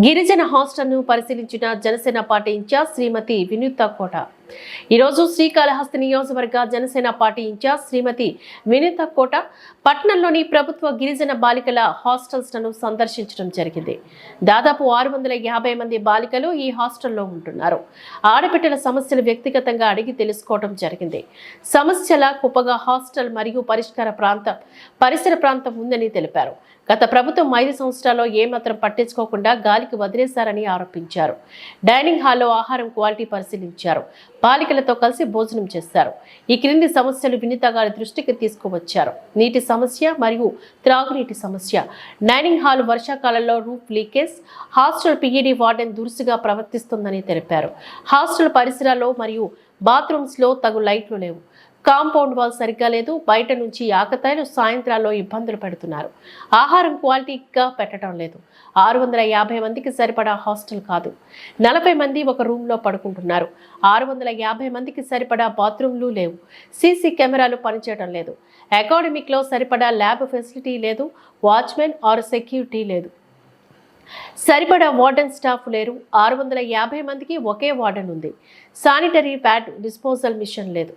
గిరిజన హాస్టల్ను పరిశీలించిన జనసేన పార్టీ ఇన్ఛార్జ్ శ్రీమతి వినూత కోట ఈరోజు శ్రీకాళహస్తి నియోజకవర్గ జనసేన పార్టీ ఇన్ఛార్జ్ శ్రీమతి వినూత కోట పట్టణంలోని ప్రభుత్వ గిరిజన బాలికల హాస్టల్స్ ను సందర్శించడం జరిగింది. దాదాపు 650 మంది బాలికలు ఈ హాస్టల్లో ఉంటున్నారు. ఆడబిడ్డల సమస్యలు వ్యక్తిగతంగా అడిగి తెలుసుకోవడం జరిగింది. సమస్యల కుప్పగా హాస్టల్ మరియు పరిసర ప్రాంతం ఉందని తెలిపారు. గత ప్రభుత్వం 5 సంవత్సరాల్లో ఏమాత్రం పట్టించుకోకుండా గాలికి వదిలేశారని ఆరోపించారు. డైనింగ్ హాల్లో ఆహారం క్వాలిటీ పరిశీలించారు. బాలికలతో కలిసి భోజనం చేశారు. ఈ క్రింది సమస్యలు వినూత గారి దృష్టికి తీసుకువచ్చారు. నీటి సమస్య మరియు త్రాగునీటి సమస్య, డైనింగ్ హాల్ వర్షాకాలంలో roof leakage, hostel PED warden దురుసుగా ప్రవర్తిస్తుందని తెలిపారు. హాస్టల్ పరిసరాల్లో మరియు బాత్రూమ్స్ లో తగు లైట్లు లేవు. కాంపౌండ్ వాల్ సరిగ్గా లేదు. బయట నుంచి ఆకతాయిలు సాయంత్రాల్లో ఇబ్బందులు పెడుతున్నారు. ఆహారం క్వాలిటీగా పెట్టడం లేదు. 650 మందికి సరిపడా హాస్టల్ కాదు. 40 మంది ఒక రూమ్ లో పడుకుంటున్నారు. 650 మందికి సరిపడా బాత్రూమ్లు లేవు. సీసీ కెమెరాలు పనిచేయడం లేదు. అకాడమిక్ లో సరిపడా ల్యాబ్ ఫెసిలిటీ లేదు. వాచ్మెన్ ఆర్ సెక్యూరిటీ లేదు. సరిపడా వార్డెన్ స్టాఫ్ లేరు. 650 మందికి ఒకే వార్డెన్ ఉంది. శానిటరీ ప్యాడ్ డిస్పోజల్ మిషన్ లేదు.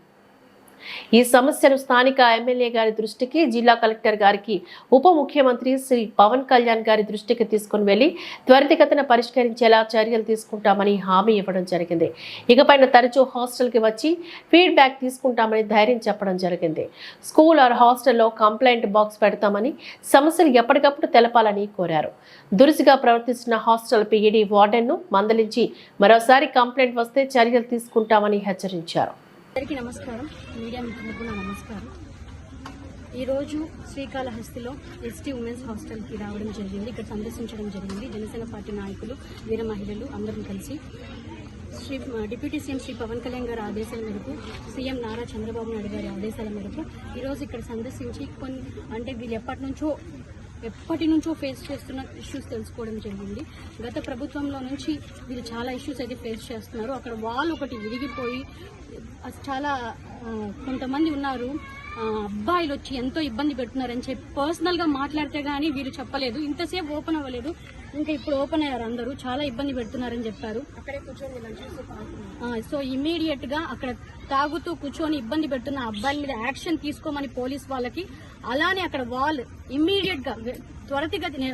ఈ సమస్యను స్థానిక ఎమ్మెల్యే గారి దృష్టికి, జిల్లా కలెక్టర్ గారికి, ఉప ముఖ్యమంత్రి శ్రీ పవన్ కళ్యాణ్ గారి దృష్టికి తీసుకుని వెళ్లి త్వరితగతిన పరిష్కరించేలా చర్యలు తీసుకుంటామని హామీ ఇవ్వడం జరిగింది. ఇకపైన తరచూ హాస్టల్కి వచ్చి ఫీడ్బ్యాక్ తీసుకుంటామని ధైర్యం చెప్పడం జరిగింది. స్కూల్ ఆర్ హాస్టల్లో కంప్లైంట్ బాక్స్ పెడతామని, సమస్యలు ఎప్పటికప్పుడు తెలపాలని కోరారు. దురుసుగా ప్రవర్తిస్తున్న హాస్టల్ పిఈడి వార్డెన్ను మందలించి మరోసారి కంప్లైంట్ వస్తే చర్యలు తీసుకుంటామని హెచ్చరించారు. అందరికీ నమస్కారం. మీడియా మిత్రులకు నా నమస్కారం. ఈరోజు శ్రీకాళహస్తిలో ఎస్టీ ఉమెన్స్ హాస్టల్కి రావడం జరిగింది. ఇక్కడ సందర్శించడం జరిగింది. జనసేన పార్టీ నాయకులు, వీర మహిళలు అందరం కలిసి డిప్యూటీ సీఎం శ్రీ పవన్ కళ్యాణ్ గారి ఆదేశాల మేరకు, సీఎం నారా చంద్రబాబు నాయుడు గారి ఆదేశాల మేరకు ఈరోజు ఇక్కడ సందర్శించి వీళ్ళు ఎప్పటి నుంచో ఫేస్ చేస్తున్న ఇష్యూస్ తెలుసుకోవడం జరిగింది. గత ప్రభుత్వంలో నుంచి వీళ్ళు చాలా ఇష్యూస్ అయితే ఫేస్ చేస్తున్నారు. అక్కడ వాళ్ళు ఒకటి విరిగిపోయి చాలా కొంతమంది ఉన్నారు, అబ్బాయిలు వచ్చి ఎంతో ఇబ్బంది పెడుతున్నారని చెప్పి పర్సనల్గా మాట్లాడితే కానీ వీళ్ళు చెప్పలేదు. ఇంతసేపు ఓపెన్ అవ్వలేదు, ఇంకా ఇప్పుడు ఓపెన్ అయ్యారు. అందరూ చాలా ఇబ్బంది పెడుతున్నారని చెప్పారు. అక్కడే కూర్చొని సో ఇమీడియట్ గా అక్కడ తాగుతూ కూర్చొని ఇబ్బంది పెడుతున్న అబ్బాయిల మీద యాక్షన్ తీసుకోమని పోలీస్ వాళ్ళకి, అలానే అక్కడ వాల్ ఇమ్మీడియట్ గా త్వరితగతిన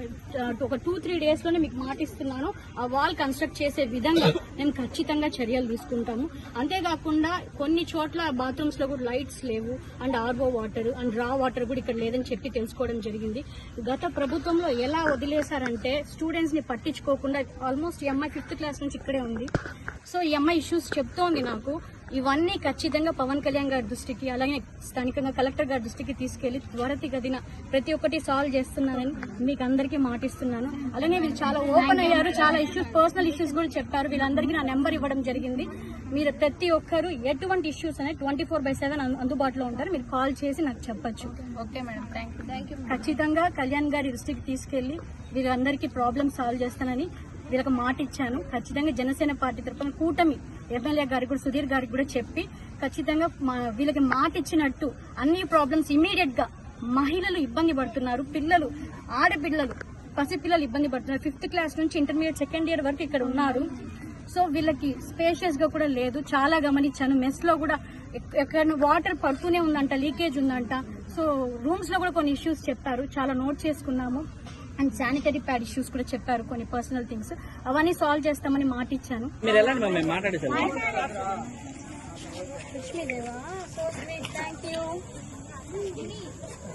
ఒక 2-3 days లోనే మీకు మాటిస్తున్నాను, ఆ వాల్ కన్స్ట్రక్ట్ చేసే విధంగా మేము ఖచ్చితంగా చర్యలు తీసుకుంటాము. అంతేకాకుండా కొన్ని చోట్ల బాత్రూమ్స్ లో కూడా లైట్స్ లేవు, అండ్ ఆర్ఓ వాటర్ అండ్ రా వాటర్ కూడా ఇక్కడ లేదని చెప్పి తెలుసుకోవడం జరిగింది. గత ప్రభుత్వంలో ఎలా వదిలేశారంటే స్టూడెంట్స్ ని పట్టించుకోకుండా, ఆల్మోస్ట్ ఈ అమ్మాయి 5th క్లాస్ నుంచి ఇక్కడే ఉంది. సో ఈ అమ్మాయి ఇష్యూస్ చెప్తోంది నాకు. ఇవన్నీ ఖచ్చితంగా పవన్ కళ్యాణ్ గారి దృష్టికి, అలాగే స్థానికంగా కలెక్టర్ గారి దృష్టికి తీసుకెళ్లి త్వరితగతిన ప్రతి ఒక్కటి సాల్వ్ చేస్తున్నానని మీకు అందరికీ మాటిస్తున్నాను. అలాగే వీళ్ళు చాలా ఓపెన్ అయ్యారు, చాలా ఇష్యూస్, పర్సనల్ ఇష్యూస్ కూడా చెప్పారు. వీళ్ళందరికీ నా నెంబర్ ఇవ్వడం జరిగింది. మీరు ప్రతి ఒక్కరు ఎటువంటి ఇష్యూస్ అనేది 24/7 అందుబాటులో ఉంటారు. మీరు కాల్ చేసి నాకు చెప్పొచ్చు. Okay madam, thank you. ఖచ్చితంగా కళ్యాణ్ గారి దృష్టికి తీసుకెళ్లి వీళ్ళందరికీ ప్రాబ్లమ్ సాల్వ్ చేస్తానని వీళ్ళకి మాట ఇచ్చాను. ఖచ్చితంగా జనసేన పార్టీ తరఫున కూటమి ఎమ్మెల్యే గారికి కూడా, సుధీర్ గారికి కూడా చెప్పి ఖచ్చితంగా వీళ్ళకి మాట ఇచ్చినట్టు అన్ని ప్రాబ్లమ్స్ ఇమీడియట్ గా, మహిళలు ఇబ్బంది పడుతున్నారు, పిల్లలు, ఆడపిల్లలు, పసిపిల్లలు ఇబ్బంది పడుతున్నారు. 5th క్లాస్ నుంచి ఇంటర్మీడియట్ 2nd year వరకు ఇక్కడ ఉన్నారు. సో వీళ్ళకి స్పేషియస్ గా కూడా లేదు. చాలా గమనించాను. మెస్ లో కూడా ఎక్కడ వాటర్ పడుతూనే ఉందంట, లీకేజ్ ఉందంట. సో రూమ్స్ లో కూడా కొన్ని ఇష్యూస్ చెప్పారు, చాలా నోట్ చేసుకున్నాము. అండ్ శానిటరీ ప్యాడ్ ఇష్యూస్ కూడా చెప్పారు, కొన్ని పర్సనల్ థింగ్స్. అవన్నీ సాల్వ్ చేస్తామని మాట ఇచ్చాను.